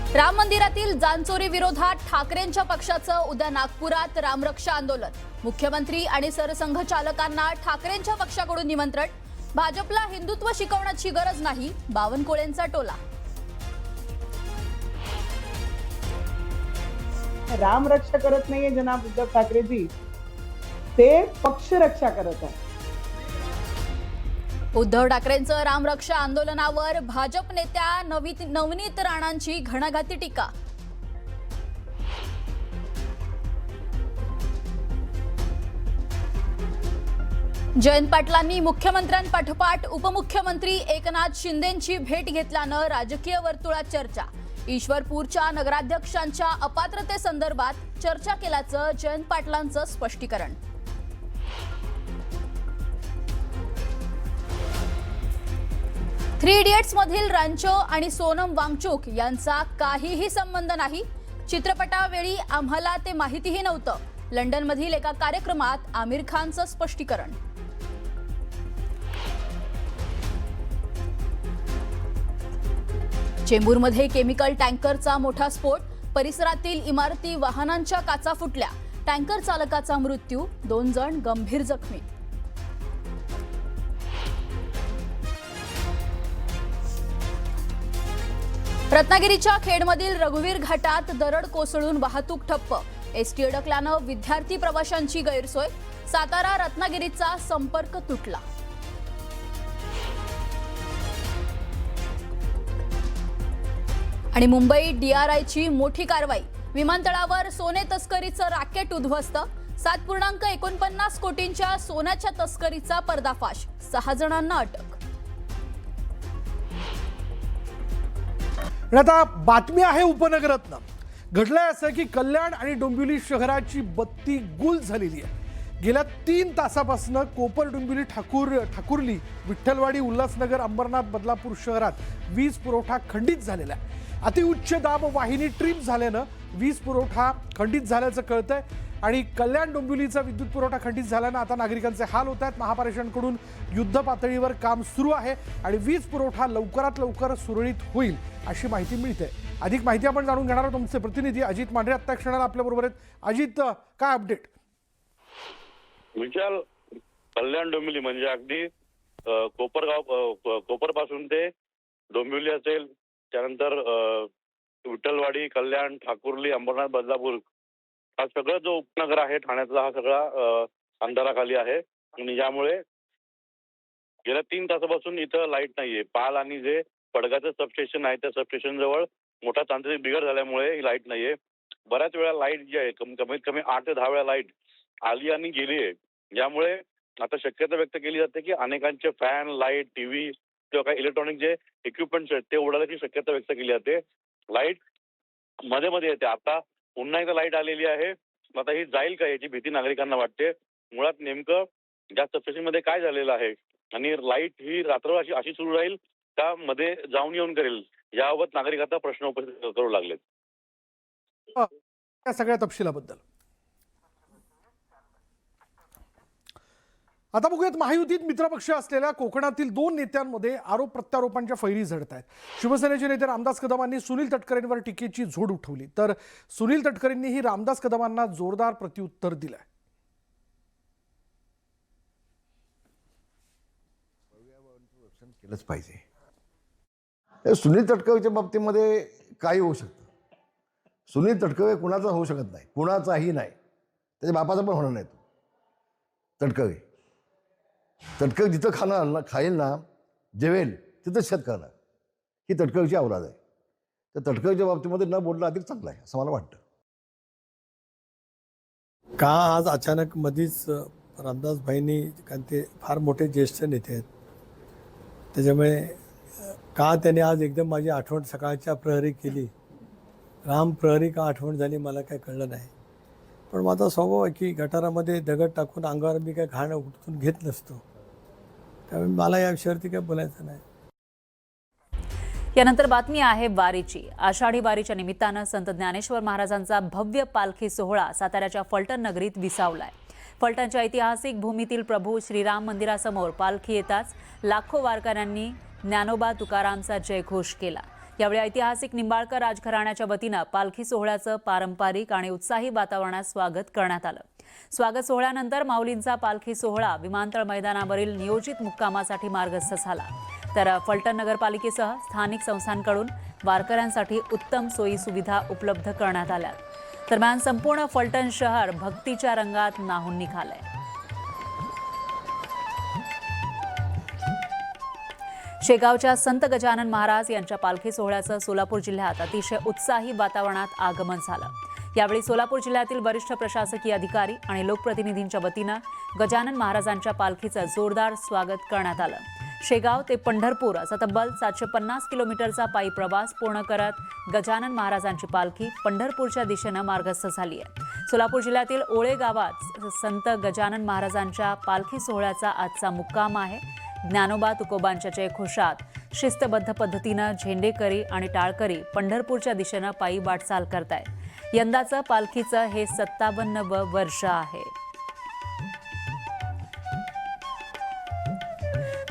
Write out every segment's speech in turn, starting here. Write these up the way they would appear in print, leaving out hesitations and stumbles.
राम मंदिरातील जानचोरी विरोधात ठाकरेंच्या पक्षाचं उद्या नागपुरात रामरक्षा आंदोलन। मुख्यमंत्री आणि सरसंघचालकांना ठाकरेंच्या पक्षाकडून निमंत्रण। भाजपला हिंदुत्व शिकवण्याची गरज नाही, बावनकुळेंचा टोला। राम रक्षा करत नाहीये जनाब उद्धव ठाकरेजी, ते पक्ष रक्षा करत आहे। उद्धव ठाकरेंचं रामरक्षा आंदोलनावर भाजप नेत्या नवनीत राणांची घणाघाती टीका। जयंत पाटलांनी मुख्यमंत्र्यांपाठोपाठ उपमुख्यमंत्री एकनाथ शिंदेंची भेट घेतल्यानं राजकीय वर्तुळात चर्चा। ईश्वरपूरच्या नगराध्यक्षांच्या अपात्रतेसंदर्भात चर्चा केल्याचं जयंत पाटलांचं स्पष्टीकरण। थ्री इडियट्स मधील रॅन्चो आणि सोनम वांगचुक यांचा काहीही संबंध नाही। चित्रपटावेळी आम्हाला ते माहितीही नव्हतं। लंडनमधील एका कार्यक्रमात आमिर खानचं स्पष्टीकरण। चेंबूरमध्ये केमिकल टँकरचा मोठा स्फोट। परिसरातील इमारती, वाहनांच्या काचा फुटल्या। टँकर चालकाचा मृत्यू, 2 जण गंभीर जखमी। रत्नागिरीच्या खेडमधील रघुवीर घाटात दरड कोसळून वाहतूक ठप्प। एसटी अडकल्यानं विद्यार्थी प्रवाशांची गैरसोय। सातारा रत्नागिरीचा संपर्क तुटला। आणि मुंबई DRIची मोठी कारवाई। विमानतळावर सोने तस्करीचं रॅकेट उद्ध्वस्त। 7.49 कोटींच्या सोन्याच्या तस्करीचा पर्दाफाश। 6 जणांना अटक। आता बातमी आहे उपनगरातनं। घडलंय असं की कल्याण आणि डोंबिवली शहराची बत्ती गुल झालेली आहे। गेल्या 3 तासापासून कोपर, डोंबिवली, ठाकुर्ली, विठ्ठलवाडी, उल्हासनगर, अंबरनाथ, बदलापूर शहरात वीज पुरवठा खंडित झालेला आहे। अतिउच्च दाब वाहिनी ट्रिप झाल्यानं वीज पुरवठा खंडित झाल्याचं कळतंय आणि कल्याण डोंबिवलीचा विद्युत पुरवठा खंडित झाल्यानं आता नागरिकांचे हाल होत आहेत। महापालिकांकडून युद्ध पातळीवर काम सुरू आहे आणि वीज पुरवठा लवकरात लवकर सुरळीत होईल अशी माहिती मिळते। अधिक माहिती आपण जाणून घेणार आहोत। तुमचे प्रतिनिधी अजित मांढरे आता क्षणाला आपल्या बरोबर आहेत। अजित, काय अपडेट? विशाल, कल्याण डोंबिवली म्हणजे अगदी कोपर पासून ते डोंबिवली असेल, त्यानंतर विठ्ठलवाडी, कल्याण, ठाकुर्ली, अंबरनाथ, बदलापूर हा सगळं जो उपनगर आहे ठाण्याचा, हा सगळा अंधाराखाली आहे। आणि यामुळे गेल्या 3 तासापासून इथं लाईट नाहीये। पाल आणि जे पडगाचं सबस्टेशन आहे त्या सबस्टेशन जवळ मोठा तांत्रिक बिघाड झाल्यामुळे ही लाईट नाहीये। बऱ्याच वेळा लाईट जी आहे कमीत कमी 8 ते 10 वेळा लाईट आली आणि गेली आहे। यामुळे आता शक्यता व्यक्त केली जाते की अनेकांचे फॅन, लाईट, टीव्ही किंवा काही इलेक्ट्रॉनिक जे इक्विपमेंट्स आहेत ते उडाल्याची शक्यता व्यक्त केली जाते। लाईट मध्ये मध्ये येते। आता पुन्हा एकदा लाईट आलेली आहे। आता ही जाईल का याची भीती नागरिकांना वाटते। मुळात नेमकं या सबस्टेशन मध्ये काय झालेलं आहे आणि लाईट ही रात्र अशी सुरू राहील का मध्ये जाऊन येऊन करेल, याबाबत नागरिक आता प्रश्न उपस्थित करू लागलेत। या सगळ्या तपशिलाबद्दल आता बघूयात। महायुतीत मित्रपक्ष असलेल्या कोकणातील 2 नेत्यांमध्ये आरोप प्रत्यारोपांच्या फैरी झडत आहेत। शिवसेनेचे नेते रामदास कदमांनी सुनील तटकरेंवर टीकेची झोड उठवली, तर सुनील तटकरेंनीही रामदास कदमांना जोरदार प्रत्युत्तर दिलंय। केलंच पाहिजे। सुनील तटकरेच्या बाबतीमध्ये काही होऊ शकतं। सुनील तटकरे कुणाचा होऊ शकत नाही, कुणाचाही नाही, त्याच्या बापाचा पण होणार नाही। तो तटकरे जिथं खाईल ना, जेवेल तिथं शेत करणार, ही तटकरेची औलाद आहे। तर तटकरेच्या बाबतीमध्ये न बोलणं अधिक चांगलं आहे असं मला वाटतं। का आज अचानक मधीच रामदास भाईंनी, कारण ते फार मोठे ज्येष्ठ नेते आहेत, त्याच्यामुळे का त्याने आज एकदम माझी आठवण सकाळच्या प्रहरी केली, राम प्रहरी का आठवण झाली मला काय कळलं नाही। पण माझा स्वभाव आहे की गटारामध्ये दगड टाकून अंगावर मी काय घाण उठून घेत नसतो, त्यामुळे मला या विषयावरती काय बोलायचं नाही। यानंतर बातमी आहे वारीची। आषाढी वारीच्या निमित्तानं संत ज्ञानेश्वर महाराजांचा भव्य पालखी सोहळा साताऱ्याच्या फलटण नगरीत विसावलाय। फलटणच्या ऐतिहासिक भूमीतील प्रभू श्रीराम मंदिरासमोर पालखी येताच लाखो वारकऱ्यांनी ज्ञानोबा तुकारामचा जयघोष केला। यावेळी ऐतिहासिक निंबाळकर राजघराण्याच्या वतीनं पालखी सोहळ्याचं पारंपरिक आणि उत्साही वातावरणात स्वागत करण्यात आलं. स्वागत सोहळ्यानंतर माऊलींचा पालखी सोहळा विमानतळ मैदानावरील नियोजित मुक्कामासाठी मार्गस्थ झाला. तर फलटण नगरपालिकेसह स्थानिक संस्थांकडून वारकऱ्यांसाठी उत्तम सोयी सुविधा उपलब्ध करण्यात आल्या. दरम्यान संपूर्ण फलटण शहर भक्तीच्या रंगात न्हाऊन निघालंय. शेगावच्या संत गजानन महाराज यांच्या पालखी सोहळ्याचं सोलापूर जिल्ह्यात अतिशय उत्साही वातावरणात आगमन झालं. यावेळी सोलापूर जिल्ह्यातील वरिष्ठ प्रशासकीय अधिकारी आणि लोकप्रतिनिधींच्या वतीनं गजानन महाराजांच्या पालखीचं जोरदार स्वागत करण्यात आलं. शेगाव ते पंढरपूर असा तब्बल 750 किलोमीटरचा पायी प्रवास पूर्ण करत गजानन महाराजांची पालखी पंढरपूरच्या दिशेनं मार्गस्थ झाली आहे. सोलापूर जिल्ह्यातील ओळे गावात संत गजानन महाराजांच्या पालखी सोहळ्याचा आजचा मुक्काम आहे. ज्ञानोबा तुकोबांच्या जयघोषात शिस्तबद्ध पद्धतीनं झेंडेकरी आणि टाळकरी पंढरपूरच्या दिशेनं पायी वाटचाल करतायत. यंदाचं पालखीचं हे 57वं वर्ष आहे.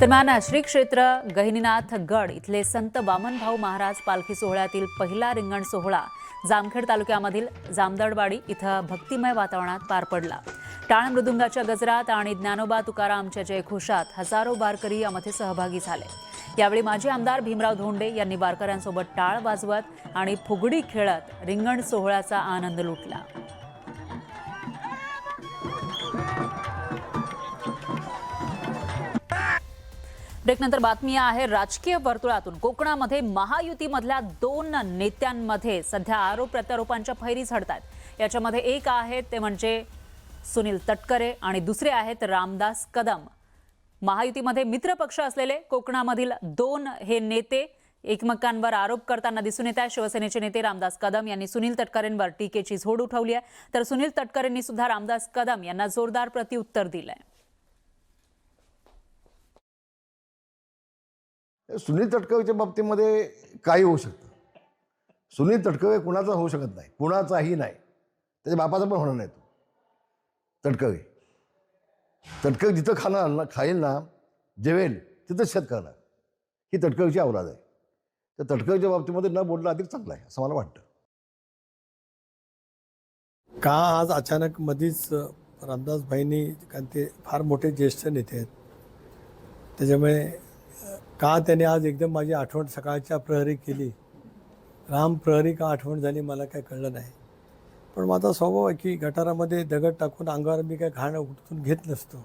दरम्यान श्री क्षेत्र गहिनीनाथ गड इथले संत वामनभाऊ महाराज पालखी सोहळ्यातील पहिला रिंगण सोहळा जामखेड तालुक्यामधील जामदडवाडी इथं भक्तिमय वातावरणात पार पडला. टाळ मृदुंगाच्या गजरात आणि ज्ञानोबा तुकारामच्या जयघोषात हजारो वारकरी यामध्ये सहभागी झाले. यावेळी माजी आमदार भीमराव धोंडे यांनी वारकऱ्यांसोबत टाळ वाजवत आणि फुगडी खेळत रिंगण सोहळ्याचा आनंद लुटला. ब्रेकनंतर बातमी आहे राजकीय वर्तुळातून. कोकणामध्ये महायुतीमधल्या 2 नेत्यांमध्ये सध्या आरोप प्रत्यारोपांच्या फैरी झडतात. याच्यामध्ये एक आहेत ते म्हणजे सुनील तटकरे आणि दुसरे आहेत रामदास कदम. महायुतीमध्ये मित्रपक्ष असलेले कोकणामधील 2 हे नेते एकमेकांवर आरोप करताना दिसून येत आहे. शिवसेनेचे नेते रामदास कदम यांनी सुनील तटकरेंवर टीकेची झोड उठवली आहे, तर सुनील तटकरेंनी सुद्धा रामदास कदम यांना जोरदार प्रत्युत्तर दिलंय. सुनील तटकरेच्या बाबतीमध्ये काही होऊ शकतं. सुनील तटकरे कुणाचा होऊ शकत नाही, कुणाचाही नाही. त्याच्या बापाचा पण होणार नाही. तो तटकरे जिथं खाईल ना, जेवेल तिथं शेत करणार, ही तटकरेची औलाद आहे. तर तटकरेच्या बाबतीमध्ये न बोलणं अधिक चांगलं आहे असं मला वाटतं. का आज अचानक मधीच रामदासभाईंनी, कारण ते फार मोठे ज्येष्ठ नेते आहेत, त्याच्यामुळे का त्याने आज एकदम माझी आठवण सकाळच्या प्रहरी केली, राम प्रहरी का आठवण झाली मला काय कळलं नाही. पण माझा स्वभाव आहे की गटारामध्ये दगड टाकून अंगावर मी काय घाण उठून घेत नसतो,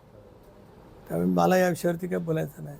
त्यामुळे मला या विषयावरती काय बोलायचं नाही.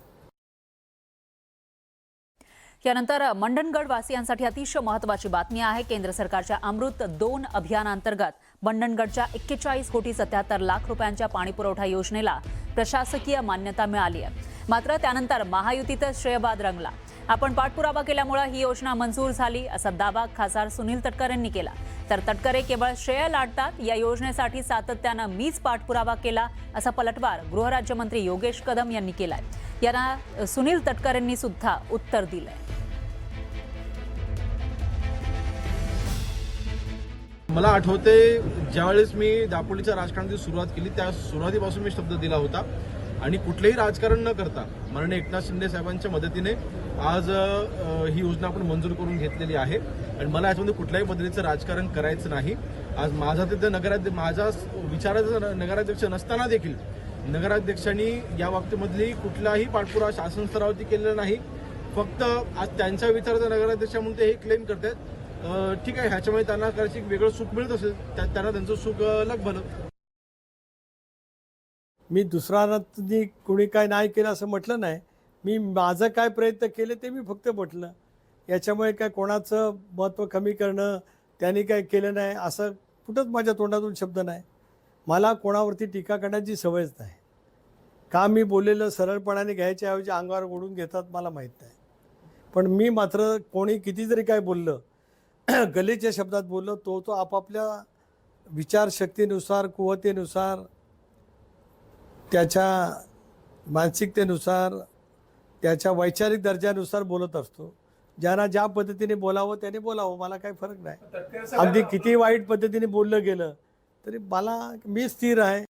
यानंतर मंडणगड वासियांसाठी अतिशय महत्त्वाची बातमी आहे. केंद्र सरकारच्या अमृत 2 अभियानांतर्गत मंडणगडच्या 41 कोटी 77 लाख रुपयांच्या पाणीपुरवठा योजनेला प्रशासकीय मान्यता मिळाली आहे. मात्र त्यानंतर महायुतीतच श्रेयबाद रंगला. आपण पाठपुरावा केल्यामुळे ही योजना मंजूर झाली असा दावा खासदार सुनील तटकरेंनी केला. तर तटकरे केवळ श्रेय लाटतात. या योजनेसाठी सातत्यानं मीच पाठपुरावा केला असा पलटवार गृहराज्यमंत्री योगेश कदम यांनी केलाय. यांना सुनील तटकरेंनी सुद्धा उत्तर दिलंय. मला आठवते ज्यावेळेस मी दापोलीच्या राजकारणाची सुरुवात केली त्या सुरुवातीपासून मी शब्द दिला होता आणि कुठलेही राजकारण न करता माननीय एकनाथ शिंदे साहेबांच्या मदतीने आज ही योजना आपण मंजूर करून घेतलेली आहे. आणि मला याच्यामध्ये कुठल्याही पद्धतीचं राजकारण करायचं नाही. आज माझा तिथं माझा विचाराचा नगराध्यक्ष नसताना देखील नगराध्यक्षांनी या बाबतीमधली कुठलाही पाठपुरावा शासन स्तरावरती केलेला नाही. फक्त आज त्यांच्या विचाराचा नगराध्यक्ष म्हणून ते हे क्लेम करतात. ठीक आहे, ह्याच्यामुळे त्यांना करायची वेगळं सुख मिळत असेल, त्यांना त्यांचं सुख भलं. मी दुसरा कोणी काय नाही केलं असं म्हटलं नाही. मी माझं काय प्रयत्न केले ते मी फक्त म्हटलं. याच्यामुळे काय कोणाचं महत्त्व कमी करणं, त्यांनी काय केलं नाही असं कुठंच माझ्या तोंडातून शब्द नाही. मला कोणावरती टीका करण्याची सवयच नाही. का मी बोललेलं सरळपणाने घ्यायच्या ऐवजी अंगावर ओढून घेतात मला माहीत नाही. पण मी मात्र कोणी किती जरी काय बोललं, गलीच्या शब्दात बोललो, तो आपापल्या विचारशक्तीनुसार, कुवतेनुसार, त्याच्या मानसिकतेनुसार, त्याच्या वैचारिक दर्जानुसार बोलत असतो. ज्यांना ज्या पद्धतीने बोलावं त्याने बोलावं, मला काही फरक नाही. अगदी किती वाईट पद्धतीने बोललं गेलं तरी मी स्थिर आहे.